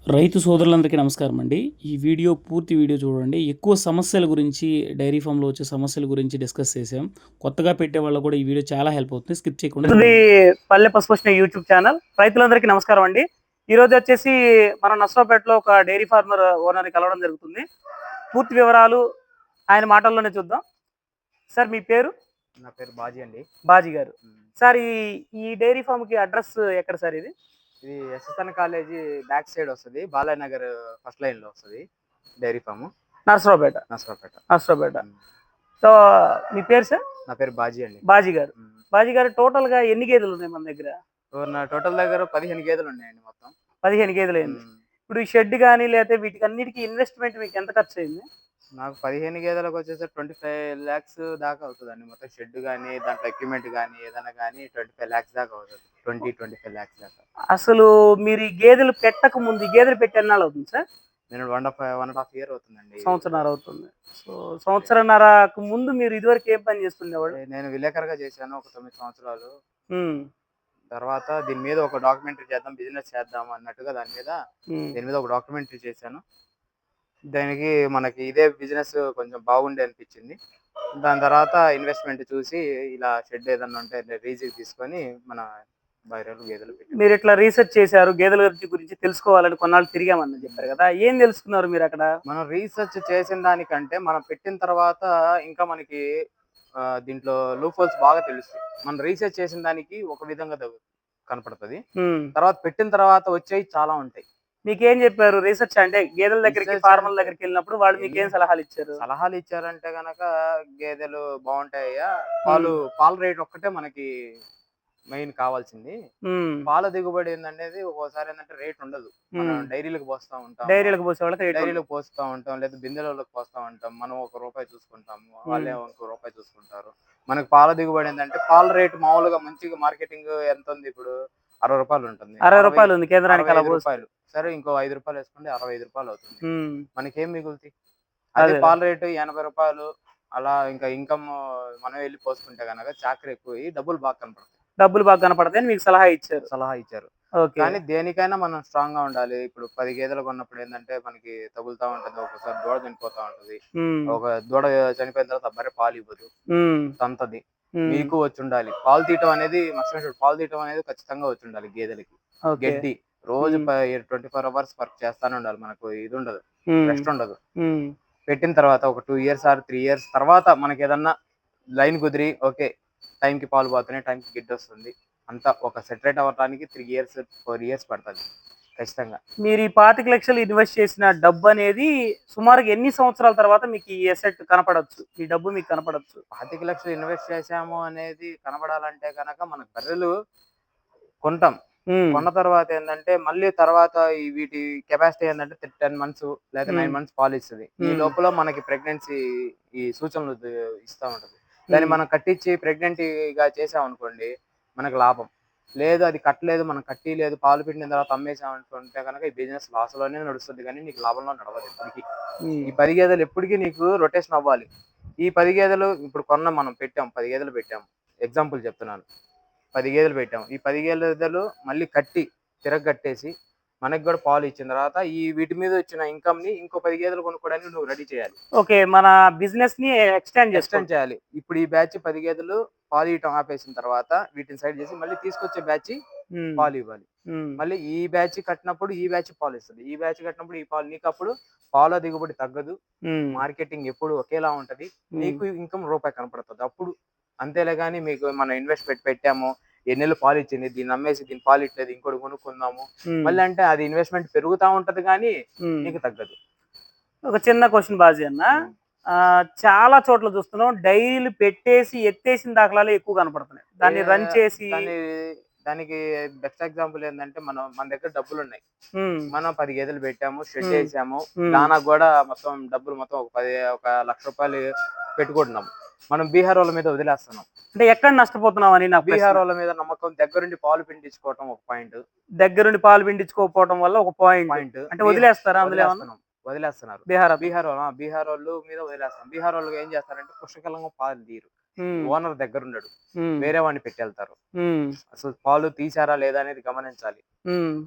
రైతు సోదరులందరికీ నమస్కారం అండి. ఈ వీడియో పూర్తి వీడియో చూడండి. ఎక్కువ సమస్యల గురించి డైరీ ఫామ్‌లో వచ్చే సమస్యల గురించి డిస్కస్ చేసాం. కొత్తగా పెట్టే వాళ్ళకి కూడా ఈ వీడియో చాలా హెల్ప్ అవుతుంది. స్కిప్ చేయకుండా ఇది చూడండి. పల్లె పశుపోషణ యూట్యూబ్ ఛానల్. రైతులందరికీ నమస్కారం అండి. ఈ రోజు వచ్చేసి మన నర్సరావుపేటలో ఒక డైరీ ఫార్మర్ ఓనర్‌ని కలవడం జరుగుతుంది. పూర్తి వివరాలు ఆయన మాటల్లోనే చూద్దాం. సార్ మీ పేరు? నా పేరు బాజీ అండి. బాజీ గారు. హ్మ్. సార్ ఈ డైరీ ఫార్మ్‌కి అడ్రెస్ ఎక్కడ సార్ ఇది? ఇది ఎస్ఎస్ఎన్ కాలేజీ బ్యాక్ సైడ్ వస్తది. బాలాజీ నగర్ ఫస్ట్ లైన్‌లో వస్తది డైరీ ఫార్మ్. నర్సరావుపేట. నసరాపేట. నర్సరావుపేట. హ్మ్. సో మీ పేరు సార్? నా పేరు బాజీ అండి. బాజీ గారు. హ్మ్. బాజీ గారు టోటల్‌గా ఎన్ని గేదెలు ఉన్నాయి మన దగ్గర? నా టోటల్ దగ్గర 15 గేదెలున్నాయండి మొత్తం. 15 గేదెలయింది. హ్మ్. ఇప్పుడు ఈ షెడ్ గాని లేకపోతే వీటికన్నిటికి ఇన్వెస్ట్‌మెంట్ మీకు ఎంత ఖర్చయింది? నాకు 15 గేదెలకొచ్చేసరికి 25,00,000 దాకా అవుతదండి. మొత్తం షెడ్ గాని, దాంట్లో ఎక్విప్‌మెంట్ గాని, ఏదైనా గాని 25,00,000 దాకా అవుతది. 25,00,000 దాకా. అసలు మీరు ఈ గేదెలు పెట్టక ముందు ఈ గేదెలు పెట్టి ఎన్నాళ్ళవుతుంది సార్? నేను 1 ½ ఇయర్ అవుతుందండి. సంవత్సరన్నర అవుతుంది. సో, సంవత్సరన్నరకు ముందు మీరు ఇదివరకు ఏం పని చేస్తుండేవాళ్ళు? నేను విలేకరుగా చేశాను ఒక 9 సంవత్సరాలు. హ్మ్. తర్వాత దీని మీద ఒక డాక్యుమెంటరీ చేద్దాం, బిజినెస్ చేద్దాం అన్నట్టుగా హ్మ్. దీని మీద ఒక డాక్యుమెంటరీ చేశాను. దానికి మనకి ఇదే బిజినెస్ కొంచెం బాగుండే అనిపించింది. దాని తర్వాత ఇన్వెస్ట్‌మెంట్ చూసి ఇలా షెడ్ ఏదన్నా ఉంటే లీజుకి తీసుకొని మన బర్రెలు, గేదెలు పెట్టాం. మీరిట్లా రీసెర్చ్ చేశారు. గేదెల గురించి తెలుసుకోవాలని కొన్నాళ్ళు తిరిగామని చెప్పారు కదా! ఏం తెలుసుకున్నారు మీరక్కడ? మనం రీసెర్చ్ చేసిన దానికంటే మనం పెట్టిన తర్వాత ఇంకా మనకి దీంట్లో లూప్ హోల్స్ బాగా తెలుస్తాయి. మనం రీసెర్చ్ చేసిన దానికి ఒక విధంగా కనపడతది. హ్మ్. తర్వాత పెట్టిన తర్వాత వచ్చేయి చాలా ఉంటాయి. మీకేం చెప్పారు? రీసెర్చ్ అంటే గేదెల దగ్గరికి, రీసెర్చ్ ఫార్మర్‌ల అంటే దగ్గరికెళ్ళినప్పుడు వాళ్ళు ఎన్ని మీకేం సలహాలిచ్చారు? సలహాలు ఇచ్చారంటే గనక గేదెలు బావుంటాయ్యా. హ్మ్. పాల రేట్ ఒక్కటే మనకి మెయిన్ కావాల్సింది. హ్మ్. పాల దిగుబడి ఏందనేది ఒక్కోసారి ఏందంటే రేట్ ఉండదు. మనం హ్మ్. డైరీలకు పోస్తా ఉంటాము. డైరీలకు పోసేవాళ్ళకి రేటుండదు. డైరీలకు పోస్తా ఉంటాం. లేదా బిందెలలోకి పోస్తా ఉంటాం. మనం రూ. 1 చూసుకుంటాము. హ్మ్. వాళ్ళేమో ఇంకో రూపాయి చూసుకుంటారు. మనకు పాల దిగుబడి ఏందంటే పాల రేట్ మామూలుగా మంచిగా మార్కెటింగ్ ఎంతుంది ఇప్పుడు? రూ. 60 ఉంటుంది. రూ. 60 ఉంది రూ. కేంద్రానికి అలా 65 పోస్తే. సరే ఇంకో రూ. 5 ఏసుకోండి రూ. 65 అవుతుంది. హ్మ్. మనకేం మిగులుతాయి? అదే అదే. పాల రేటు రూ. 80 అలా ఇంకా ఇన్‌కమ్ మనం వెళ్లి పోసుకుంటే గనక చాకిరీ ఎక్కువయ్యి డబ్బులు బాగా కనపడతాయి. డబ్బులు బాగా కనపడతాయని మీకు సలహా ఇచ్చారు. సలహా ఇచ్చారు. ఓకే. కానీ దేనికైనా మనం స్ట్రాంగ్‌గా ఉండాలి. ఇప్పుడు 10 గేదెలు కొన్నప్పుడు ఏందంటే మనకి తగులుతా ఉంటది. ఒక్కోసారి దూడ చనిపోతా ఉంటది. హ్మ్. ఒక దూడ చనిపోయిన తర్వాత ఆ బర్రె పాలివ్వదు. హ్మ్. తంతది. హ్మ్. మీకు వచ్చుండాలి. పాలు తీయటం అనేది మస్ట్ అండ్ షుడ్. పాలు తీయటం అనేది ఖచ్చితంగా వచ్చుండాలి గేదెలకి. ఓకే. గడ్డి రోజు హ్మ్. 24 అవర్స్ వర్క్ చేస్తానే ఉండాలి. మనకు ఇదుండదు. హ్మ్. రెస్ట్ ఉండదు. హ్మ్. పెట్టిన తర్వాత ఒక 2 ఇయర్స్ ఆర్ 3 ఇయర్స్ తర్వాత మనకేదన్నా లైన్ కుదిరి ఓకే. టైంకి పాలు పోతున్నాయి. టైంకి గిడ్డొస్తుంది. అంతా ఒక సెటరేట్ అవ్వటానికి 3 ఇయర్స్, 4 ఇయర్స్ పడతది. ఖచ్చితంగా. మీరు ఈ 25,00,000 ఇన్వెస్ట్ చేసిన డబ్బనేది సుమారుగా ఎన్ని సంవత్సరాల తర్వాత మీకు ఈ అసెట్ కనపడొచ్చు? ఈ డబ్బు మీకు కనపడొచ్చు? 25,00,000 ఇన్వెస్ట్ చేశాము అనేది కనబడాలంటే గనక మన బర్రెలు కొంటాం. హ్మ్. కొన్న తర్వాత ఏందంటే మళ్ళీ తర్వాత వీటి కెపాసిటీ ఏందంటే 10 మంత్స్ లేదా హ్మ్. 9 మంత్స్ పాలిస్తది. ఈ హ్మ్. లోపల మనకి ప్రెగ్నెన్సీ ఈ సూచనలు ఇస్తా ఉంటది. దాన్ని హ్మ్. మనం కట్టించి ప్రెగ్నెంట్‌గా చేసామనుకోండి మనకు లాభం. లేదు అది కట్టలేదు మనం కట్టియలేదు పాలు పిండిన తర్వాత అమ్మేసామనుకుంటే గనక ఈ బిజినెస్ లాస్‌లోనే నడుస్తది గానీ నీకు లాభంలో నడవదు ఎప్పటికి. హ్మ్. ఈ 10 గేదెలు ఎప్పటికి నీకు రొటేషన్ అవ్వాలి. ఈ 10 గేదెలు ఇప్పుడు మనం పెట్టాం. 10 గేదెలు పెట్టాం. ఎగ్జాంపుల్ చెప్తున్నాను. 10 గేదెలు పెట్టాం. ఈ 10 గేదెలు మళ్ళీ కట్టి, తిరగ్గట్టేసి, మనకు గూడా పాలిచ్చిన తర్వాత వీటి మీద వచ్చిన ఇన్‌కమ్‌ని ఇంకో 10 గేదెలు కొనుక్కోవడానికి నువ్వు రెడీ చేయాలి. ఓకే. మన బిజినెస్‌ని ఎక్స్‌టెండ్ ఎక్స్‌టెండ్ చేసుకోవచ్చు. చేయాలి. ఇప్పుడు ఈ బ్యాచ్ 10 గేదెలు పాలియటం ఆపేసిన తర్వాత వీటిని సైడ్ చేసి మళ్ళీ తీసుకొచ్చే బ్యాచ్ హ్మ్. పాలివ్వాలి. హ్మ్. మళ్ళీ ఈ బ్యాచ్ కట్టినప్పుడు ఈ బ్యాచ్ పాలిస్తది. ఈ బ్యాచ్ కట్టినప్పుడు ఈ పాలు నీకప్పుడు పాల దిగుబడి తగ్గదు. హ్మ్. మార్కెటింగ్ ఎప్పుడు ఒకేలా ఉంటది. హ్మ్. నీకు ఇన్‌కమ్ రూపాయి కనపడతది. అప్పుడు అంతేలే గాని మీకు మనం ఇన్వెస్ట్ పెట్టాము. ఎన్నేళ్ళు పాలిచ్చింది. దీన్ని అమ్మేసి దీని పాలిట్లేదు ఇంకోటి కొనుక్కుందాము. హ్మ్. మళ్ళీ అంటే అది ఇన్వెస్ట్‌మెంట్ పెరుగుతా ఉంటది గానీ హ్మ్. నీకు తగ్గదు. ఒక చిన్న క్వెషన్ బాజీ అన్న. హ్మ్. చాలా చోట్ల చూస్తున్నాం డైరీలు పెట్టేసి ఎత్తేసిన దాఖలాలే ఎక్కువ కనపడుతున్నాయి. ఏ దాన్ని రన్ చేసి దాని దానికి బెస్ట్ ఎగ్జాంపుల్ ఏందంటే మన దగ్గర డబ్బులున్నాయి. హ్మ్. మనం 10 గేదెలు పెట్టాము. హ్మ్. షెడ్డేసాము. హ్మ్. దానాకు గూడా మొత్తం డబ్బులు మొత్తం ఒక ₹1,00,000 పెట్టుకుంటున్నాం. మనం బీహారోళ్ళ మీద వదిలేస్తున్నాం. అంటే ఎక్కడ నష్టపోతున్నామని నా ప్రశ్న. బీహారోళ్ళ మీద నమ్మకం దగ్గరుండి పాలు పిండించుకోవటం ఒక పాయింట్. దగ్గరుండి పాలు పిండించుకోకపోవడం వల్ల ఒక పాయింట్. పాయింట్. అంటే వదిలేస్తారా అందులో ఏమన్నా? వదిలేస్తున్నాం. వదిలేస్తున్నారు. బీహార్ అతను. బీహారోళ్ళు మీద వదిలేస్తున్నాం. బీహారోళ్ళు ఏం చేస్తారంటే పుష్కలంగా పాలు తీయరు. ఓనర్ దగ్గర ఉండడు, వేరే వాడిని పెట్టెళ్తారు. అసలు పాలు తీసారా లేదా అనేది గమనించాలి.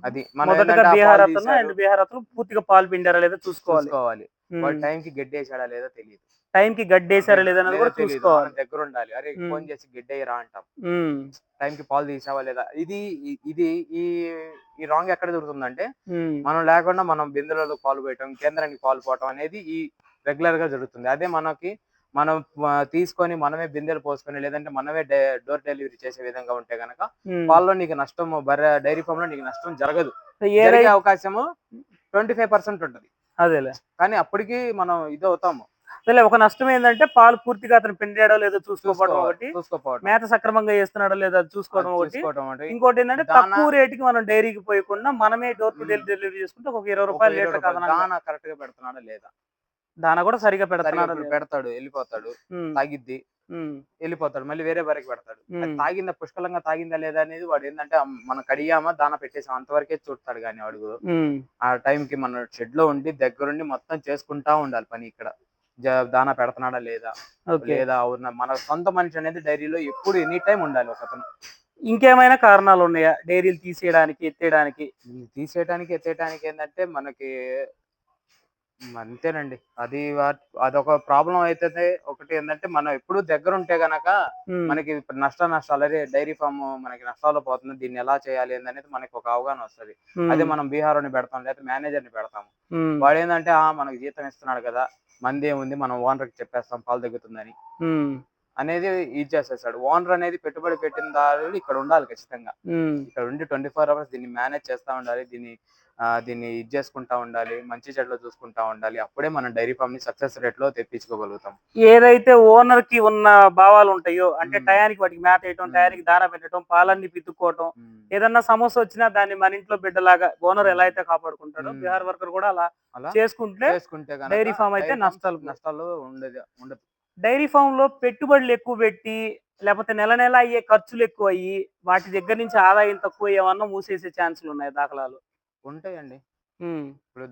అది మనం మొదటగా ఏంటంటే ఆ బీహార్ పాలు అతను తీశారు అండ్ బీహార్ అతను పూర్తిగా పాలు పిండారా లేదా చూసుకోవాలి. చూసుకోవాలి. వాడు టైంకి గడ్డేసాడా లేదా తెలియదు, టైంకి గడ్డేసారా లేదా అనేది కూడా తెలీదు. మనం చూసుకోవాలి. దగ్గర ఉండాలి. అరే ఫోన్ చేసి గడ్డేయరా అంటాం. ఉమ్, టైంకి పాలు తీసావా లేదా. ఇది ఈ ఈ రాంగ్ ఎక్కడ జరుగుతుందంటే ఉమ్, మనం లేకుండా మనం బిందెలలో పాలు పోయటం, కేంద్రానికి పాలు పోవటం అనేది ఈ రెగ్యులర్ గా జరుగుతుంది. అదే మనం తీసుకొని మనమే బిందెలు పోసుకొని లేదంటే మనమే డోర్ డెలివరీ చేసే విధంగా ఉంటే గనక ఉమ్. పాల్లో నీకు నష్టం, డైరీ ఫామ్ లో నీకు నష్టం జరగదు. ఏ జరిగే రై- అవకాశము 25% ఉంటుంది. అదేలే. కానీ అప్పటికి మనం ఇది అవుతాము. అదేలే, ఒక నష్టం ఏంటంటే పాలు పూర్తిగా అతను పిండాడో లేదో చూసుకోవడం ఒకటి, చూసుకోపోవటం, మేత సక్రమంగా చేస్తున్నాడో లేదో అది చూసుకోవడం అది ఒకటి, చూసుకోవటం అంటే ఇంకోటి ఏంటంటే దానా తక్కువ రేటుకి మనం డైరీకి పోయకుండా మనమే డోర్ టు డెలివరీ చేసుకుంటే ఒక 20 ఒక రూపాయలు 20 లీటర్ రూపాయలు కదనంగా. దానా కరెక్ట్ గా పెడుతున్నాడా లేదా, దానా కూడా సరిగా సరిగా పెడుతున్నాడో ఇప్పుడు లేదో. పెడతాడు, వెళ్ళిపోతాడు, ఉమ్, తాగిద్ది, ఉమ్, వెళ్ళిపోతాడు, మళ్ళీ వేరే బర్రెకి పెడతాడు. అది ఉమ్, తాగిందా, పుష్కలంగా తాగిందా లేదా అనేది వాడు ఏంటంటే మనం కడిగామా దానా పెట్టేసాం అంతవరకే చూస్తాడు. కానీ వాడు ఉమ్. ఆ టైంకి మన షెడ్ లో ఉండి దగ్గరుండి మొత్తం చేసుకుంటా ఉండాలి పని. ఇక్కడ దానా పెడుతున్నాడా లేదా, ఓకే. మన సొంత మనిషి అనేది డైరీలో ఎప్పుడు ఎనీ టైం ఉండాలి ఒకతను. ఇంకేమైనా కారణాలు ఉన్నాయా డైరీలు తీసేయడానికి ఎత్తేయడానికి? తీసేయడానికి ఎత్తేయడానికి ఏంటంటే మనకి అంతేనండి. అదొక ప్రాబ్లం అవుతుంది. ఒకటి ఏంటంటే మనం ఎప్పుడు దగ్గర ఉంటే గనక ఉమ్, మనకి ఇప్పుడు నష్టాలు, అదే డైరీ ఫామ్ మనకి నష్టాల్లో పోతుంది, దీన్ని ఎలా చేయాలి అనేది మనకి ఒక అవగాహన వస్తుంది. అదే ఉమ్, మనం బీహార్ని పెడతాం లేదా మేనేజర్ని పెడతాము, ఉమ్, వాడు ఏంటంటే మనకి జీతం ఇస్తున్నాడు కదా, మంది ఏముంది మనం ఓనర్కి చెప్పేస్తాం పాలు తగ్గుతుందని ఉమ్, అనేది ఇది చేసేస్తాడు. ఓనర్ అనేది పెట్టుబడి పెట్టిన దారులు ఇక్కడ ఉండాలి ఖచ్చితంగా. ఉమ్. ఇక్కడ ఉండి 24 hours దీన్ని మేనేజ్ చేస్తా ఉండాలి, దీన్ని ఇది చేసుకుంటా ఉండాలి, మంచి చెడులో చూసుకుంటా ఉండాలి. అప్పుడే మనం డైరీ ఫామ్ ని సక్సెస్ రేట్ లో తెప్పించుకోగలుగుతాం. ఏదైతే ఓనర్ కి ఉన్న భావాలు ఉంటాయో, అంటే ఉమ్, టయానికి వాటికి మేత వేయటం, ఉమ్, టయానికి దాన పెట్టడం, పాలన్నీ పితుక్కోవటం, ఉమ్, ఏదన్నా సమస్య వచ్చినా దాన్ని మన ఇంట్లో బిడ్డలాగా ఓనర్ ఎలా ఉమ్, అయితే కాపాడుకుంటాడో ఉమ్. బీహార్ వర్కర్ కూడా అలా అలా చేసుకుంటే చేసుకుంటే గనక డైరీ ఫామ్ అయితే డైరీ ఫామ్ నష్టాలు. నష్టాలు ఉండదు. డైరీ ఫామ్ లో పెట్టుబడులు ఎక్కువ పెట్టి లేకపోతే నెల నెల అయ్యే ఖర్చులు ఎక్కువ అయ్యి వాటి దగ్గర నుంచి ఆదాయం తక్కువ ఏమన్నా మూసేసే ఛాన్సులు ఉన్నాయి దాఖలాలు? ఉంటాయండి. ఉమ్, ఇప్పుడు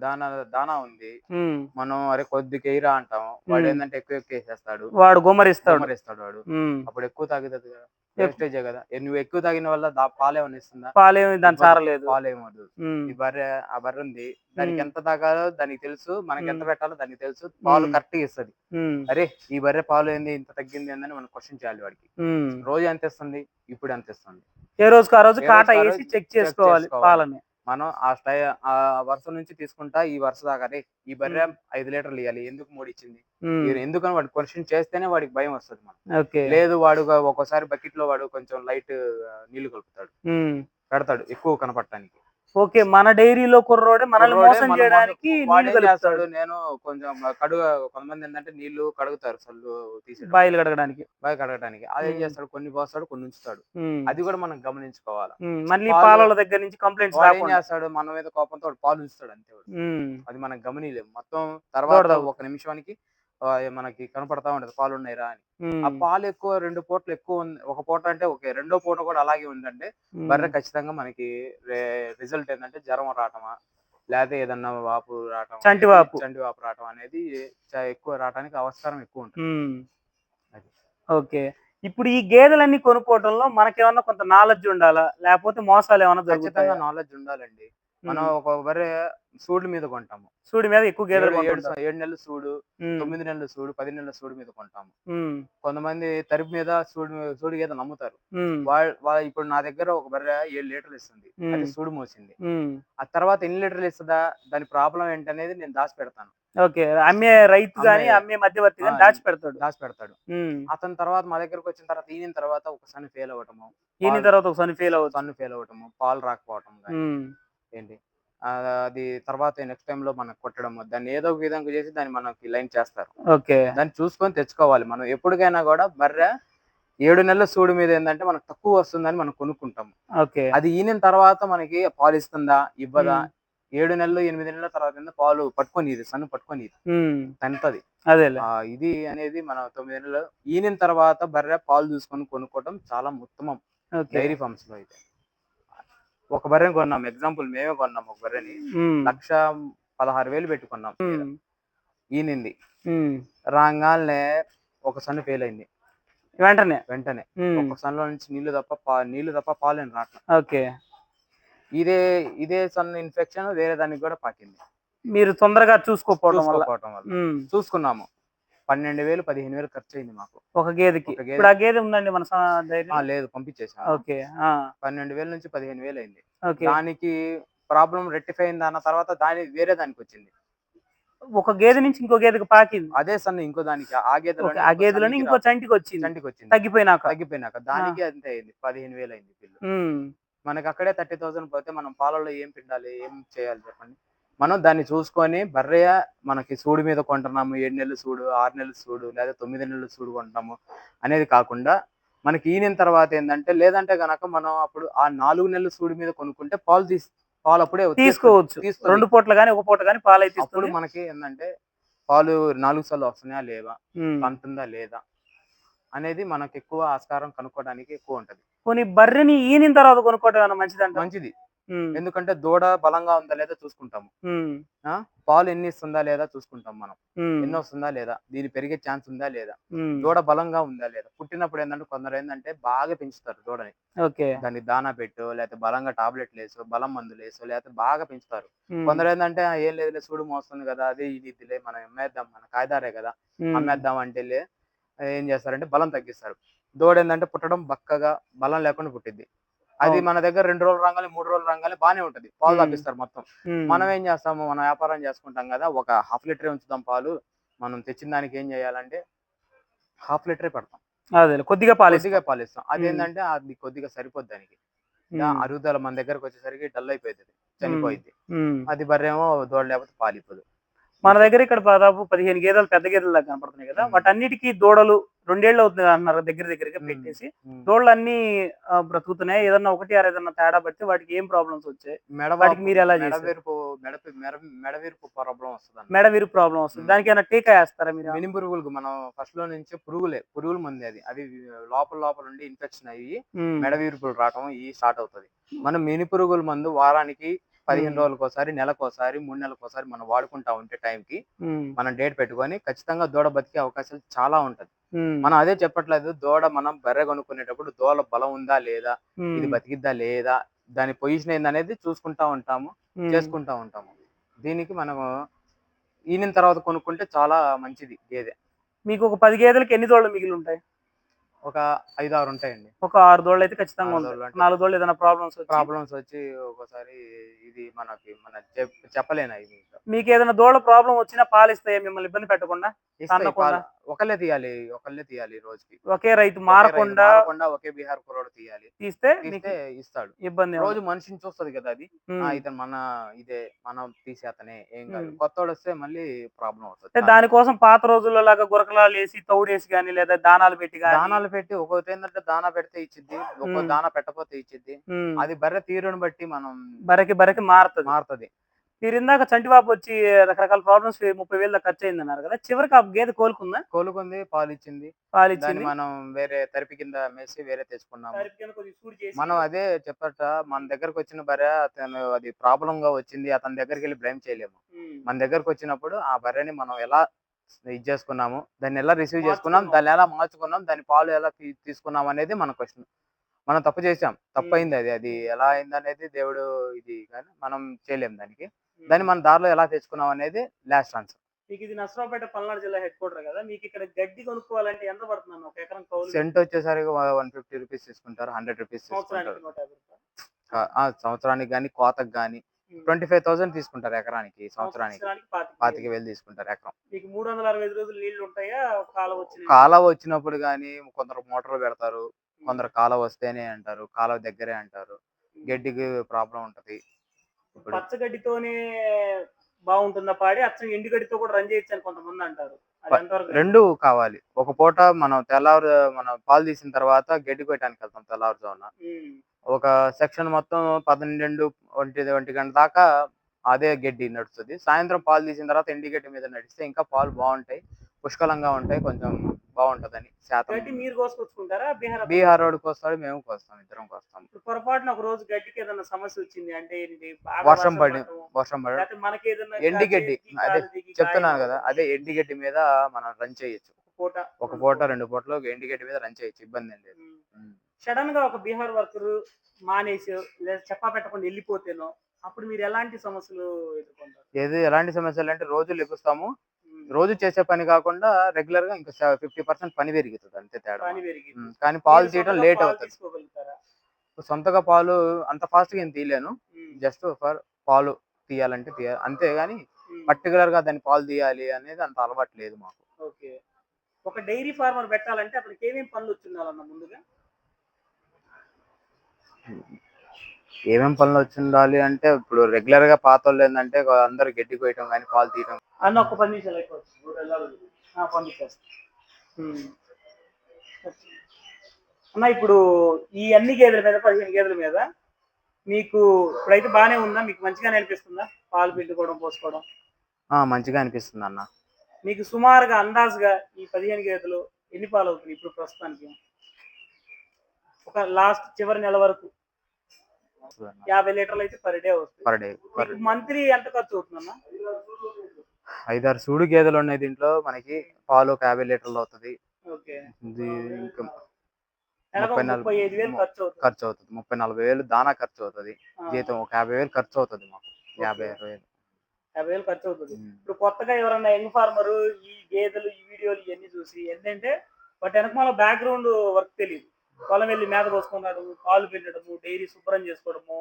దానా ఉంది, ఉమ్, మనం అరే కొద్దిగా ఎయిరా అంటాం, వాడు ఉమ్. ఏంటంటే ఎక్కువ వేసేస్తాడు, వాడు గుమ్మరిస్తాడు. గుమ్మరిస్తాడు వాడు. ఉమ్. అప్పుడు ఎక్కువ తాగుతుంది కదా, ఎక్కు- వేస్టేజే కదా. నువ్వు ఎక్కువ తాగిన వల్ల పాలేమన్నా ఇస్తుందా, పాలేమి దాని ఇవ్వదు. చారలేదు. పాలేమదు. ఉమ్, ఈ బర్రె ఆ బర్రె ఉంది, దానికి ఉమ్, ఎంత తాగాలో దానికి తెలుసు, మనకి ఎంత ఉమ్, పెట్టాలో దానికి తెలుసు, పాలు ఉమ్, కరెక్ట్ గా ఇస్తుంది. ఉమ్, అరే ఈ బర్రె పాలు ఏంది ఇంత తగ్గింది ఏందని మనం క్వశ్చన్ చేయాలి వాడికి. ఉమ్. రోజు ఎంత ఇస్తుంది, ఇప్పుడు ఎంత ఇస్తుంది, ఏ రోజుకి ఆ రోజు ఏ కాటా రోజుకి ఆ వేసి రోజు చెక్ చెక్ చేసుకోవాలి చేసుకోవాలి. పాలని. మనం ఆ వరుస నుంచి తీసుకుంటా ఈ వరుస దాకా అరే ఈ బర్రె ఉమ్, 5 లీటర్లు ఇవ్వాలి, ఎందుకు 3 ఇచ్చింది, ఉమ్. ఎందుకని వాడు క్వశ్చన్ చేస్తేనే వాడికి భయం వస్తుంది. మనం ఓకే. లేదు, వాడు ఒక్కోసారి బకెట్ లో వాడు కొంచెం లైట్ నీళ్లు కలుపుతాడు, ఉమ్. పెడతాడు ఎక్కువ కనపడటానికి. ఓకే, మన డైరీలో కుర్రోడే మనల్ని కుర్రోడే మోసం మనం చేయడానికి నీళ్లు వాడేం చేస్తాడు, కలుపుతాడు నేను కొంచెం కొంతమంది ఏంటంటే నీళ్లు కడుగుతారు సల్లు తీసేటప్పుడు బాయిలు కడగడానికి. బాగా కడగడానికి. అదేం ఉమ్, చేస్తాడు, కొన్ని పోస్తాడు కొన్ని ఉంచుతాడు. ఉమ్, అది కూడా మనం గమనించుకోవాలి. మళ్ళీ పాలు పాలల దగ్గర నుంచి కంప్లైంట్స్ వాడు ఏం రాకుండా. చేస్తాడు, మన మీద కోపంతో వాడు పాలు ఉంచుతాడు అంతే వాడు. ఉమ్. అది మనం గమనియలేము. మొత్తం దూడ తర్వాత తాగుతుంది. ఒక నిమిషానికి మనకి కనపడతా ఉంటది పాలు ఉన్నాయిరా అని. ఆ ఉమ్, పాలు ఎక్కువ 2 పూటలు ఎక్కువ ఉంది, ఒక పూట అంటే ఓకే, రెండో పూట కూడా అలాగే ఉందంటే ఉమ్. బర్రె ఖచ్చితంగా మనకి రిజల్ట్ ఏంటంటే జ్వరం రావటమా, లేకపోతే ఏదన్నా వాపు రావటం చంటి అనేది, వాపు. చంటి వాపు రావటం అనేది ఎక్కువ రావడానికి ఆస్కారం ఎక్కువ ఉంటుంది. ఉమ్. అది ఓకే. ఇప్పుడు ఈ గేదెలన్నీ కొనుక్కోవడంలో మనకేమన్నా కొంత నాలెడ్జ్ ఉండాలా? లేకపోతే మోసాలు ఏమన్నా ఖచ్చితంగా జరుగుతాయా? నాలెడ్జ్ ఉండాలండి. మనం హ్మ్. ఒక బర్రె సూడు మీద కొంటాము. సూడి మీద ఎక్కువ గేదెలు 7 కొంటుంటారు. నెలల సూడు, హ్మ్. 9 నెలల సూడు, 10 నెలల సూడు మీద కొంటాము. హ్మ్. కొంతమంది తరుపు మీద సూడి గేదెలు నమ్ముతారు. హ్మ్. ఇప్పుడు నా దగ్గర ఒక బర్రె 7 లీటర్లు ఇస్తుంది, హ్మ్. అది సూడు మోసింది. హ్మ్. ఆ తర్వాత ఎన్ని లీటర్లు ఇస్తుందా, దాని ప్రాబ్లం ఏంటనేది నేను దాచిపెడతాను. ఓకే. అమ్మే రైతు అమ్మే గాని, అమ్మే మధ్యవర్తి ఆ! గాని దాచిపెడతాడు. దాచిపెడతాడు. హ్మ్. అతని తర్వాత మా దగ్గరకు వచ్చిన తర్వాత ఈనిన తర్వాత ఒక సన్ ఫెయిల్ అవ్వటము, ఈనిన పాలు తర్వాత ఒక సన్ ఫెయిల్ అవ్వచ్చు. సన్ ఫెయిల్ అవ్వటము, పాలు రాకపోవటం గాని హ్మ్. ఏంటి అది తర్వాత నెక్స్ట్ టైమ్ లో మనకు కొట్టడము, దాన్ని ఏదో ఒక విధంగా చేసి దాన్ని మనకి లైన్ చేస్తారు. ఓకే. దాన్ని చూసుకొని తెచ్చుకోవాలి. మనం ఎప్పటికైనా కూడా బర్రె 7 నెలల సూడి మీద ఏంటంటే మనకు తక్కువ వస్తుందని మనం కొనుక్కుంటాము. ఓకే. అది ఈనిన తర్వాత మనకి పాలు ఇస్తుందా, ఇవ్వదా, హ్మ్. 7 నెలలు 8 నెలల తర్వాత ఏందో పాలు పట్టుకొనిది, సన్ను పట్టుకొనిది, హ్మ్. తంతది. అదేలే. ఇది అనేది మనం 9 నెలలు ఈనిన తర్వాత బర్రె పాలు చూసుకొని కొనుక్కోవటం చాలా ఉత్తమం ఓకే. డైరీ ఫార్మ్స్ లో అయితే. ఒక బర్రెని కొన్నాం, ఎగ్జాంపుల్ మేమే కొన్నాం ఒక బర్రెని, హ్మ్. 1,16,000 పెట్టుకున్నాం మీద. హ్మ్. ఈనింది హ్మ్. రాగానే ఒక సన్ను ఫెయిల్ అయింది. వెంటనే. వెంటనే. హ్మ్. ఒక్క సన్‌లో నుంచి నీళ్లు తప్ప పాలేం రాట్లా. ఓకే. ఇదే ఇదే సన్ ఇన్ఫెక్షన్ వేరే దానికి గూడా పాకింది. మీరు తొందరగా చూసుకోకపోవడం వల్ల. చూసుకోకపోవటం వల్ల. హ్మ్. చూసుకున్నాము. 12,000, 15,000 ఖర్చయింది మాకు. ఒక గేదెకి. ఒక ఇప్పుడు ఆ గేదెకి. గేదె ఉందండి మన డైరీలో? లేదు పంపించేసాము. ఓకే. ఆ! 12,000 నుంచి 15,000 అయింది. ఓకే. దానికి ప్రాబ్లమ్ రెక్టిఫై అయిందన్న తర్వాత వేరే దానికొచ్చింది. ఒక గేదె నుంచి ఇంకో గేదెకి పాకింది. అదే సన్ ఇంకో దానికి ఆ ఓకే. గేదెలోనే ఆ ఇంకో గేదెలోనే సన్నికి ఇంకో చంటికొచ్చింది. చంటికొచ్చింది. తగ్గిపోయినాక. తగ్గిపోయినాక. ఆ! దానికి అంతే అయింది. 15,000 అయింది బిల్లు. హ్మ్. మనకక్కడే 30,000 పోతే మనం పాలల్లో ఏం పిండాలి? ఏం చేయాలి చెప్పండి? మనం దాన్ని చూసుకొని బర్రె మనకి సూడి మీద కొంటున్నాము. 7 నెలల సూడు, 6 నెలల సూడు లేదా 9 నెలల సూడు కొంటున్నాము అనేది కాకుండా మనకి ఈనిన తర్వాత ఏందంటే లేదంటే గనక మనం అప్పుడు ఆ 4 నెలల సూడి మీద కొనుక్కుంటే పాలు అప్పుడే తీసుకోవచ్చు. తీస్తది. 2 పూటలు గాని, ఒక పూట గాని పాలైతే అప్పుడు ఇస్తుంది. మనకి ఏందంటే పాలు 4 సార్లు వస్తున్నాయా? లేవా? హ్మ్. పంతుందా? లేదా? అనేది మనకెక్కువ ఆస్కారం కనుక్కోవడానికి ఎక్కువుంటది. పోనీ బర్రెని ఈనిన తర్వాత కొనుక్కోవడం ఏమన్నా మంచిదంటారా? మంచిది. హ్మ్. ఎందుకంటే దూడ బలంగా ఉందా లేదా చూసుకుంటాము. హ్మ్. ఆ! పాలు ఎన్ని ఇస్తుందా లేదా చూసుకుంటాం మనం. హ్మ్. ఎన్నొస్తుందా లేదా? దీని పెరిగే ఛాన్స్ ఉందా లేదా? హ్మ్. దూడ బలంగా ఉందా లేదా? పుట్టినప్పుడు ఏందంటే కొందరేందంటే బాగా పెంచుతారు దూడని. ఓకే. దానికి దానా పెట్టో, లేతే బలంగా టాబ్లెట్‌లేసో, బలం మందులేసో, లేతే బాగా పెంచుతారు. హ్మ్. కొందరేందంటే ఏం లేదులే సూడు మోస్తుంది గదా! అది ఇదిద్దిలే మనం అమ్మేద్దాం మన కాయదారే గదా! హ్మ్. అమ్మేద్దాం అంటేలే ఏం చేస్తారంటే బలం తగ్గిస్తారు. దూడేందంటే పుట్టడం బక్కగా బలం లేకుండా పుట్టిద్ది. అది అవును. మన దగ్గర 2 రోజులు రాంగానే, 3 రోజులు రాంగానే బానే ఉంటది. పాలు హ్మ్. తాపిస్తారు మొత్తం. హ్మ్. మనం ఏం చేస్తాము, మనం వ్యాపారం చేసుకుంటాం గదా! ఒక హాఫ్ లీటరే ఉంచుదాం పాలు. మనం తెచ్చిన దానికి ఏం చేయాలంటే, హాఫ్ లీటరే పెడతాం. అదేలే కొద్దిగా కొద్దిగా పాలిస్తాం. పాలిస్తాం. హ్మ్. అదేందంటే అది కొద్దిగా సరిపోద్ది దానికి. హ్మ్. అరుగుదల మన దగ్గరకొచ్చేసరికి డల్ అయిపోయిద్ది. హ్మ్. చనిపోయిద్ది. హ్మ్. అది బర్రేమో దూడ లేకపోతే పాలివ్వదు. మన ఇప్పుడు దగ్గర ఇక్కడ దాదాపు 15 గేదెలు పెద్ద గేదెల దాకా కనపడుతున్నాయి గదా! హ్మ్. వాటన్నిటికి దూడలు 2 ఏళ్ళు అవుతుంది అంటున్నారు దగ్గర దగ్గరగా హ్మ్. పెట్టేసి. హ్మ్. దూడలన్నీ బ్రతుకుతున్నాయి. ఏదన్నా 1, 6 ఏదన్నా తేడా పడితే వాటికి ఏం ప్రాబ్లమ్స్ వచ్చాయి? వాటికి మెడవాపు, మీరెలా చేశారు? మెడవిరుపు, మెడవిరుపు ప్రాబ్లమ్ వస్తదన్నమాట. మెడ విరుపు ప్రాబ్లమ్ వస్తది. హ్మ్. దానికేమన్నా టీకా ఏస్తారా మీరు? మినుము పురుగులకు మనం ఫస్ట్‌లో నుంచే పురుగుల మందే అది. అవి లోపల ఉండి ఇన్ఫెక్షన్ అయ్యి హ్మ్. మెడ వీర్పులు రావటం ఇయి స్టార్ట్ అవుతది. మనం మిను పురుగుల మందు వారానికి 15 హ్మ్. రోజులకోసారి, నెలకోసారి, 3 నెలలకోసారి మనం వాడుకుంటా ఉంటే టైంకి హ్మ్. మనం డేట్ పెట్టుకొని ఖచ్చితంగా దూడ బతికే అవకాశాలు చాలా ఉంటది. హ్మ్. మనం అదే చెప్పట్లేదు మనం బర్రె కొనుక్కునేటప్పుడు దూడ బలం ఉందా? లేదా? ఇది హ్మ్. బతికిద్దా? లేదా? దాని పొజిషన్ ఏందనేది చూసుకుంటా ఉంటాము. హ్మ్. చేసుకుంటా ఉంటాము. దీనికి మనము ఈనిన తర్వాత కొనుక్కుంటే చాలా మంచిది గేదె. మీకు ఒక 10 గేదెలకి ఎన్ని దూడలు మిగిలుంటాయి? ఒక 5, 6 ఉంటాయండి. ఒక 6 దూడలైతే ఖచ్చితంగా ఉంటాయి. ఆడదోళ్ళు అంటే 4 దూడలు ఏదైనా ప్రాబ్లమ్స్ వచ్చి ప్రాబ్లమ్స్ వచ్చి ఒక్కోసారి ఇది మన చెప్పలేనివి ఇంకా. మీకేదైనా దూడ ప్రాబ్లమ్ వచ్చినా పాలిస్తాయా మిమ్మల్ని ఇబ్బంది పెట్టకుండా? ఇస్తాయి తన్నకుండా? పాలు. ఒకళ్ళే తీయాలి రోజుకి. ఒకే రైతు ఒకే రైతు మారకుండా మారకుండా ఒకే బీహార్ కుర్రోడు తీయాలి. తీస్తే మీకు తీస్తే ఇస్తాడు. ఇబ్బందేం రోజు ఉండదు. మనిషిని చూస్తది కదా అది. హ్మ్. ఇతను మనం తీసే అతనే ఏం కాదు. హ్మ్. కొత్తోడొస్తే మళ్ళీ ప్రాబ్లమ్ అవుతది అంటే దానికి. దానికోసం పాత రోజుల్లో లాగా గురకలాలేసి, తౌడేసి గాని, లేదా దానాలు పెట్టి గాని దానాలు పెట్టి ఒక్కోటేందంటే దానా పెడితే ఇచ్చిద్ది. ఒక్కో హ్మ్. దానా పెట్టకపోతే ఇచ్చిద్ది. హ్మ్. అది బర్రె తీరుని బట్టి మనం బరకి మారతది. మారుతది. మీరిందాక చంటివాపొచ్చి రకరకాల ప్రాబ్లమ్స్ 30,000 దాకా ఖర్చయిందన్నారు గదా! చివరికి ఆ గేదె కోలుకుందా? కోలుకుంది, పాలిచ్చింది. దాన్ని పాలిచ్చింది. మనం వేరే థెరపీ కింద అమ్మేసి వేరే తెచ్చుకున్నాము. తాడిపి కింద కొద్దిగా సూడి చేసి మనం అదే మన దగ్గరకొచ్చిన బర్రె అతను అది ప్రాబ్లమ్‌గా వచ్చింది. అతని దగ్గరికెళ్లి బ్లేమ్ చేయలేము. హ్మ్. మన దగ్గరకొచ్చినప్పుడు ఆ బర్రెని మనం ఎలా ఇది చేసుకున్నాము, దాన్నెలా రిసీవ్ చేసుకున్నాం, మార్చుకున్నాం. దాన్నెలా మార్చుకున్నాం, దాని పాలు ఎలా తీసుకున్నాం అనేది మన క్వెషన్. మనం తప్పు చేశాం. హ్మ్. తప్పయిందది. అది ఎలా అయిందనేది దేవుడు ఇది గాని మనం చేయలేం దానికి. హ్మ్. దాన్ని మన దారిలో ఎలా తెచ్చుకున్నాం అనేది లాస్ట్ ఆన్సర్. మీకిది నరసరావుపేట పల్నాడు జిల్లా హెడ్ క్వార్టర్ గదా! మీకిక్కడ గడ్డి కొనుక్కోవాలంటే ఎంత పడుతుందన్న ఒక ఎకరం కౌలు మీకు? సెంట్ వచ్చేసరికి 150 రూపీస్ తీసుకుంటారు. 100 రూపీస్ సంవత్సరానికి తీసుకుంటారు. 150 సంవత్సరానికి గాని, కోతకు గాని హ్మ్. 25,000 తీసుకుంటారు ఎకరానికి. సంవత్సరానికి సంవత్సరానికి 25,000 25,000 తీసుకుంటారు ఎకరం. మీకు 365 రోజులు నీళ్లుంటాయా? కాలువ వచ్చినన్ని కాలవ వచ్చినప్పుడు గాని కొందరు మోటార్లు పెడతారు. హ్మ్. కొందరు కాలవ వస్తేనే అంటారు. కాలవ దగ్గరే అంటారు. హ్మ్. గడ్డికి ప్రాబ్లమ్ ఉంటది. ఇప్పుడు పచ్చగడ్డితోనే బావుంటుందా పాడి? అచ్చం ఎండుగడ్డితో కూడా రన్ చేయొచ్చని కొంతమందంటారు. ప అది ఎంతవరకు నిజం? 2 కావాలి. ఒక పూట మనం పాలు తీసిన తర్వాత గడ్డి కోయటానికెళ్తాం తెల్లవారుజామున. హ్మ్. ఒక సెక్షన్ మొత్తం 12, 1 గంట దాకా అదే గడ్డి నడుస్తది. సాయంత్రం పాలు తీసిన తర్వాత ఎండు గడ్డి మీద నడిస్తే ఇంకా పాలు బావుంటాయి. పుష్కలంగా ఉంటాయి. కొంచెం బావుంటదని శాతం. గడ్డి మీరు కోసుకొచ్చుకుంటారా? బీహార్ అతను బీహార్ కోస్తాడా? రోడ్డు కోస్తాడు. మేము కోస్తాం. ఇద్దరం కోస్తాం. ఇప్పుడు పొరపాటున ఒక రోజు గడ్డికేదన్నా సమస్యొచ్చింది. అంటే ఏంటి బాగా వర్షం వర్షం పడి పడటం, వర్షం పడడం లేతే మనకేదన్నా ఎండిగడ్డి చేతికి, అదే కాలుకి గాయం చెప్తున్నాను గదా! అవ్వడం. అదే ఎండిగడ్డి మీద మనం రన్ చేయొచ్చు. పూట ఒక పూట 2 పూటలు ఇండికేటర్ మీద రన్ చేయొచ్చు, ఇబ్బంది ఏం లేదు. సడన్ గా ఒక బీహార్ వర్కర్ మానేసి లేదా చెప్పా పెట్టకుండా వెళ్ళిపోతేనో అప్పుడు మీరు ఎలాంటి సమస్యలు ఎదుర్కొంటారు? ఎలాంటి సమస్యలు అంటే రోజు లెగుస్తాము, రోజు చేసే పని కాకుండా రెగ్యులర్ గా ఇంకా 50% పని పెరుగుతుంది, అంతే తేడా. పని పెరిగింది. కానీ పాలు మీరు తీయడం సొంతగా లేట్ పాలు అవుతుంది. తీసుకోగలుగుతారా? సొంతగా పాలు అంత ఫాస్ట్ గా ఏం తీయలేను, ఉమ్, జస్ట్ ఫర్ పాలు తీయాలంటే తీయాలి అంతే గాని ఉమ్, పర్టికులర్ గా దాన్ని పాలు తీయాలి అనేది అంత అలవాటు లేదు మాకు. ఓకే. ఒక డైరీ ఫార్మర్ పెట్టాలంటే అతనికి ఏమేమి పనులు వచ్చి ఉండాలన్న ముందుగా? ఏమేం పనులు వచ్చి ఉండాలి అంటే ఇప్పుడు రెగ్యులర్ గా పాతోళ్ళు ఏంటంటే అందరూ గడ్డి కోయటం కానీ పాలు తీయటం. అన్న ఒక 10 నిమిషాలు అయిపోవచ్చు. పంపించేస్తాను. అన్న ఇప్పుడు ఈ అన్ని గేదెల మీద 15 గేదెల మీద మీకు ఇప్పుడైతే బాగానే ఉందా? మీకు మంచిగానే అనిపిస్తుందా పాలు పిండుకోవడం పోసుకోవడం? మంచిగా అనిపిస్తుంది అన్న. మీకు సుమారుగా అందాజుగా ఈ 15 గేదెలు ఎన్ని పాలు అవుతుంది ఇప్పుడు ప్రస్తుతానికి? ఒక లాస్ట్ చివరి నెల వరకు 50 లీటర్లు అయితే పర్ డే వస్తుంది. పర్ డే మంత్లీ ఎంత ఖర్చు అవుతుందన్న? 5-6 సూడు గేదెలు ఉన్నాయి దీంట్లో, మనకి పాలు ఒక 50 లీటర్లు అవుతుంది. ఓకే. ఇది ఇంకా నెలకు 35,000 ఖర్చు అవుతుంది. 30-40 వేలు దానా ఖర్చు అవుతుంది. జీతం ఒక 50 వేలు ఖర్చు అవుతుంది మాకు. 50-60 వేలు ఖర్చు అవుతుంది. ఇప్పుడు కొత్తగా ఎవరన్నా యంగ్ ఫార్మర్ ఈ గేదెలు ఈ వీడియోలు ఇవన్నీ చూసి ఏంటంటే వాటి వెనకమాల బ్యాక్గ్రౌండ్ వర్క్ తెలియదు. పొలం వెళ్ళి మేత పోసుకున్నాడు, పాలు పిండడము, డైరీ శుభ్రం చేసుకోవడము,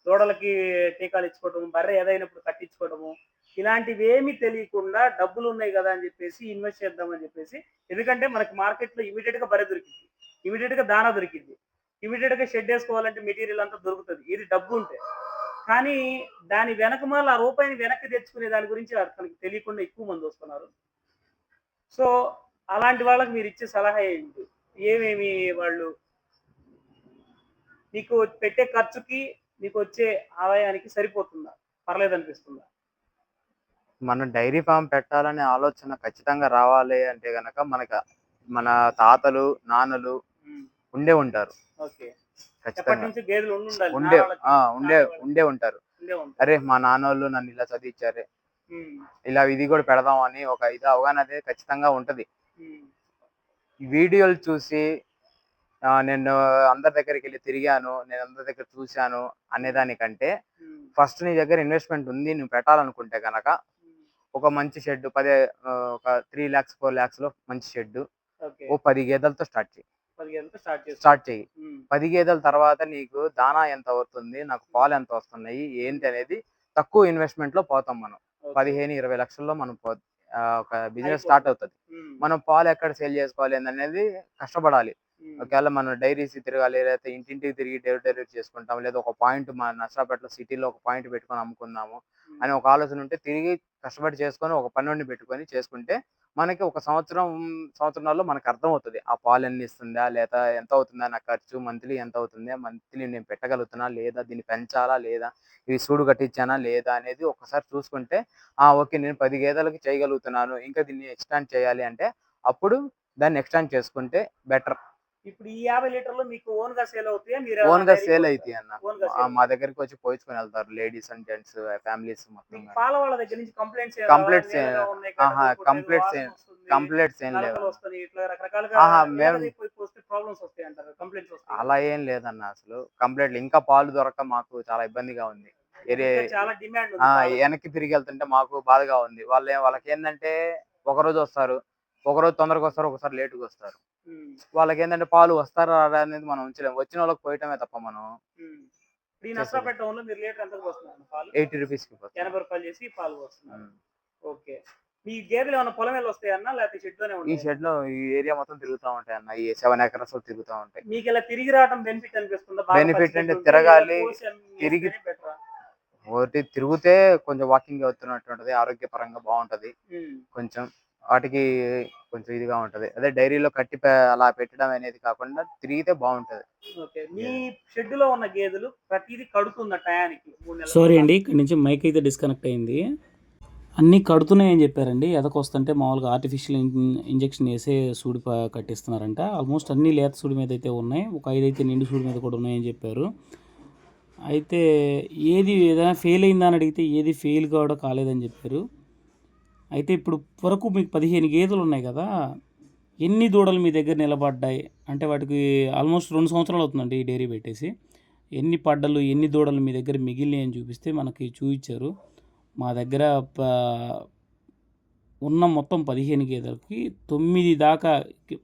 దూడలకి టీకాలు ఇచ్చుకోవడము, బర్రె ఏదైనప్పుడు కట్టించుకోవడము, ఇలాంటివి ఏమీ తెలియకుండా డబ్బులు ఉన్నాయి కదా అని చెప్పేసి ఇన్వెస్ట్ చేద్దామని చెప్పేసి, ఎందుకంటే మనకి మార్కెట్లో ఇమీడియట్ గా బర్రె దొరికింది, ఇమీడియట్ గా దానా దొరికింది, ఇమీడియట్ గా షెడ్ వేసుకోవాలంటే మెటీరియల్ అంతా దొరుకుతుంది, ఇది డబ్బు ఉంటే. కానీ దాని వెనకమాల ఆ రూపాయిని వెనక్కి తెచ్చుకునే దాని గురించి అతనికి తెలియకుండా ఎక్కువ మంది వస్తున్నారు. సో అలాంటి వాళ్ళకి మీరు ఇచ్చే సలహా ఏంటి? ఏమేమి వాళ్ళు నీకు పెట్టే ఖర్చుకి నీకు వచ్చే ఆదాయానికి సరిపోతుందా, పర్లేదనిపిస్తుందా? మనం డైరీ ఫామ్ పెట్టాలనే ఆలోచన ఖచ్చితంగా రావాలి అంటే గనక మన తాతలు నాన్నలు ఉండే ఉంటారు. ఓకే. ఖచ్చితంగా గేదెలు ఉండే ఉంటారు. అరే మా నాన్నోళ్ళు నన్ను ఇలా చదివించారే, ఇలా ఇది కూడా పెడదాం అని ఒక ఇది అవగాహన అనేది ఖచ్చితంగా ఉంటది. ఈ వీడియోలు చూసి నేను అందరి దగ్గరికి వెళ్ళి తిరిగాను, నేను అందరి దగ్గర చూశాను అనేదానికంటే ఫస్ట్ నీ దగ్గర ఇన్వెస్ట్మెంట్ ఉంది, నువ్వు పెట్టాలనుకుంటే కనుక ఒక మంచి షెడ్ ఒక 3 lakhs 4 lakhs లో మంచి షెడ్ ఓ 10 గేదెలతో స్టార్ట్ చేయి. 10 గేదెల తర్వాత నీకు దానా ఎంత అవుతుంది, నాకు పాలు ఎంత వస్తున్నాయి ఏంటి అనేది తక్కువ ఇన్వెస్ట్మెంట్ లో పోతాం మనం. 15-20 లక్షల్లో మనం ఒక బిజినెస్ స్టార్ట్ అవుతుంది. మనం పాలు ఎక్కడ సేల్ చేసుకోవాలి అనేది కష్టపడాలి. ఒకవేళ మనం డైరీస్ తిరగాలి, లేకపోతే ఇంటింటికి తిరిగి డెలివరీ చేసుకుంటాం, లేదా ఒక పాయింట్ మన నర్సాపేటలో సిటీలో ఒక పాయింట్ పెట్టుకొని అమ్ముకుందాము అని ఒక ఆలోచన ఉంటే తిరిగి కష్టపడి చేసుకొని ఒక పన్నోడిని పెట్టుకొని చేసుకుంటే మనకి ఒక సంవత్సరాల్లో మనకు అర్థం అవుతుంది ఆ పాలు ఎన్ని ఇస్తుందా, లేదా ఎంత అవుతుందా నా ఖర్చు, మంత్లీ ఎంత అవుతుంది, మంత్లీ నేను పెట్టగలుగుతున్నా లేదా, దీన్ని పెంచాలా లేదా, ఇవి సూడు కట్టించానా లేదా అనేది ఒకసారి చూసుకుంటే ఓకే నేను 10 గేదెలకి చేయగలుగుతున్నాను, ఇంకా దీన్ని ఎక్స్టాండ్ చేయాలి అంటే అప్పుడు దాన్ని ఎక్స్టాండ్ చేసుకుంటే బెటర్. ఇప్పుడు ఈ 50 లీటర్లు మీకు ఓన్ గా సేల్ అవుతాయా? మీరు ఓన్ గా సేల్ అవుతాయి అన్న. మా దగ్గరికి వచ్చి పోయించుకొని వెళ్తారు లేడీస్ అండ్ జెంట్స్ ఫ్యామిలీస్ మొత్తం. పాల వాళ్ళ దగ్గర నుంచి కంప్లైంట్స్ ఏం లేవు. అలా ఏం లేదన్న, అసలు కంప్లైంట్లు ఇంకా పాలు దొరక మాకు చాలా ఇబ్బందిగా ఉంది. వెనక్కి తిరిగి వెళ్తుంటే మాకు బాధగా ఉంది. వాళ్ళకి ఏంటంటే ఒకరోజు వస్తారు, ఒకరోజు తొందరగా వస్తారు, ఒకసారి లేటుగా వస్తారు. వాళ్ళకి ఏంటంటే పాలు వస్తారా రారా అనేది మనం ఉంచలేము, వచ్చిన వాళ్ళకి పోయటమే తప్ప మనం. 80 రూపీస్ 80 రూపాయలు చేసి పాలు వస్తున్నారు. ఓకే. మీ గేదెలు ఏమైనా పొలం వెళ్ళి వస్తాయన్నా, లేకపోతే షెడ్ లోనే ఉంటాయి? ఈ షెడ్ లో ఈ ఏరియా మొత్తం తిరుగుతూ ఉంటాయి అన్న, ఈ 7 acres తిరుగుతూ ఉంటాయి. మీకు ఇలా తిరిగి రావడం బెనిఫిట్ అనిపిస్తుందా? బెనిఫిట్ అంటే తిరగాలి, ఒకటి తిరిగితే కొంచెం వాకింగ్ అవుతున్నట్టు ఉంటది, ఆరోగ్యపరంగా బాగుంటది కొంచెం, వాటికి కొంచెం ఇదిగా ఉంటది. అదే డైరీలో కట్టి అలా పెట్టడం అనేది కాకుండా తిరిగితే బాగుంటది. మీ షెడ్ లో ఉన్న గేదెలు ప్రతిదీ కడుతున్న టయానికి? సారీ అండి, ఇక్కడ నుంచి మైక్ అయితే డిస్కనెక్ట్ అయింది. అన్నీ కడుతున్నాయని చెప్పారండి. ఎదకొస్తుంటే మామూలుగా ఆర్టిఫిషియల్ ఇంజెక్షన్ వేసే సూడి కట్టిస్తున్నారంట. ఆల్మోస్ట్ అన్ని లేత సూడి మీద అయితే ఉన్నాయి, ఒక 5 అయితే నిండు సూడి మీద కూడా ఉన్నాయని చెప్పారు. అయితే ఏదైనా ఫెయిల్ అయిందా అని అడిగితే ఏది ఫెయిల్ కాలేదని చెప్పారు. అయితే ఇప్పుడు వరకు మీకు 15 గేదెలు ఉన్నాయి కదా, ఎన్ని దూడలు మీ దగ్గర నిలబడ్డాయి అంటే వాటికి ఆల్మోస్ట్ 2 సంవత్సరాలు అవుతుందండి ఈ డైరీ పెట్టేసి. ఎన్ని పడ్డలు, ఎన్ని దూడలు మీ దగ్గర మిగిలినాయి అని చూపిస్తే మనకి చూయించారు. మా దగ్గర ఉన్న మొత్తం 15 గేదెలకి 9 దాకా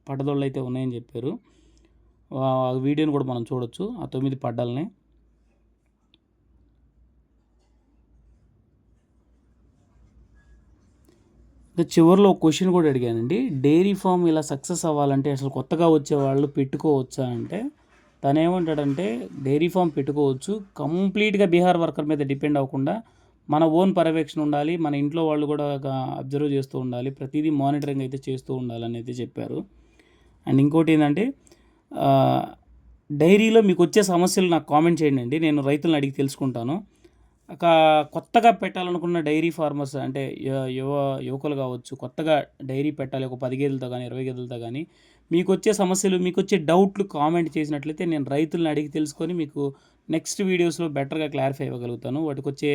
పడ్డదోళ్ళైతే ఉన్నాయని చెప్పారు. ఆ వీడియోని కూడా మనం చూడొచ్చు ఆ 9 పడ్డల్ని. ఇంకా చివరిలో ఒక క్వశ్చన్ కూడా అడిగానండి. డైరీ ఫామ్ ఇలా సక్సెస్ అవ్వాలంటే అసలు కొత్తగా వచ్చేవాళ్ళు పెట్టుకోవచ్చా అంటే తనేమంటాడంటే డైరీ ఫామ్ పెట్టుకోవచ్చు. కంప్లీట్‌గా బీహార్ వర్కర్ మీద డిపెండ్ అవ్వకుండా మన ఓన్ పర్యవేక్షణ ఉండాలి. మన ఇంట్లో వాళ్ళు కూడా అబ్జర్వ్ చేస్తూ ఉండాలి. ప్రతీదీ మానిటరింగ్ అయితే చేస్తూ ఉండాలని అయితే చెప్పారు. అండ్ ఇంకోటి ఏంటంటే డైరీలో మీకు వచ్చే సమస్యలు నాకు కామెంట్ చేయండి. నేను రైతులను అడిగి తెలుసుకుంటాను. కొత్తగా పెట్టాలనుకున్న డైరీ ఫార్మర్స్ అంటే యువకులు కావచ్చు, కొత్తగా డైరీ పెట్టాలి ఒక 10 గేదెలతో కానీ 20 గేదెలతో కానీ మీకొచ్చే సమస్యలు, మీకొచ్చే డౌట్లు కామెంట్ చేసినట్లయితే నేను రైతులను అడిగి తెలుసుకొని మీకు నెక్స్ట్ వీడియోస్లో బెటర్గా క్లారిఫై ఇవ్వగలుగుతాను. వాటికి వచ్చే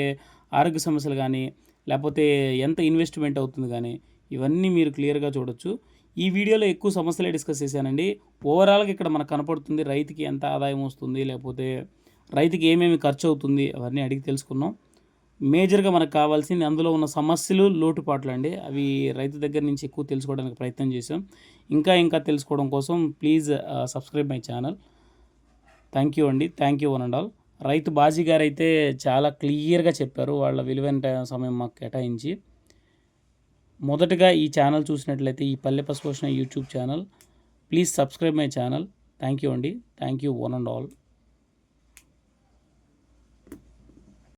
ఆరోగ్య సమస్యలు కానీ లేకపోతే ఎంత ఇన్వెస్ట్మెంట్ అవుతుంది కానీ ఇవన్నీ మీరు క్లియర్గా చూడొచ్చు. ఈ వీడియోలో ఎక్కువ సమస్యలే డిస్కస్ చేశానండి. ఓవరాల్గా ఇక్కడ మనకు కనపడుతుంది రైతుకి ఎంత ఆదాయం వస్తుంది, లేకపోతే రైతుకి ఏమేమి ఖర్చు అవుతుంది అవన్నీ అడిగి తెలుసుకున్నాం. మేజర్గా మనకు కావాల్సింది అందులో ఉన్న సమస్యలు, లోటుపాట్లు అండి. అవి రైతు దగ్గర నుంచి ఎక్కువ తెలుసుకోవడానికి ప్రయత్నం చేసాం. ఇంకా తెలుసుకోవడం కోసం please subscribe my channel. Thank you అండి. Thank you one and all. రైతు బాజీ గారు అయితే చాలా క్లియర్గా చెప్పారు వాళ్ళ విలువైన సమయం మాకు కేటాయించి. మొదటగా ఈ ఛానల్ చూసినట్లయితే ఈ పల్లె పశుపోషణ YouTube channel, please subscribe my channel. Thank you అండి. Thank you one and all.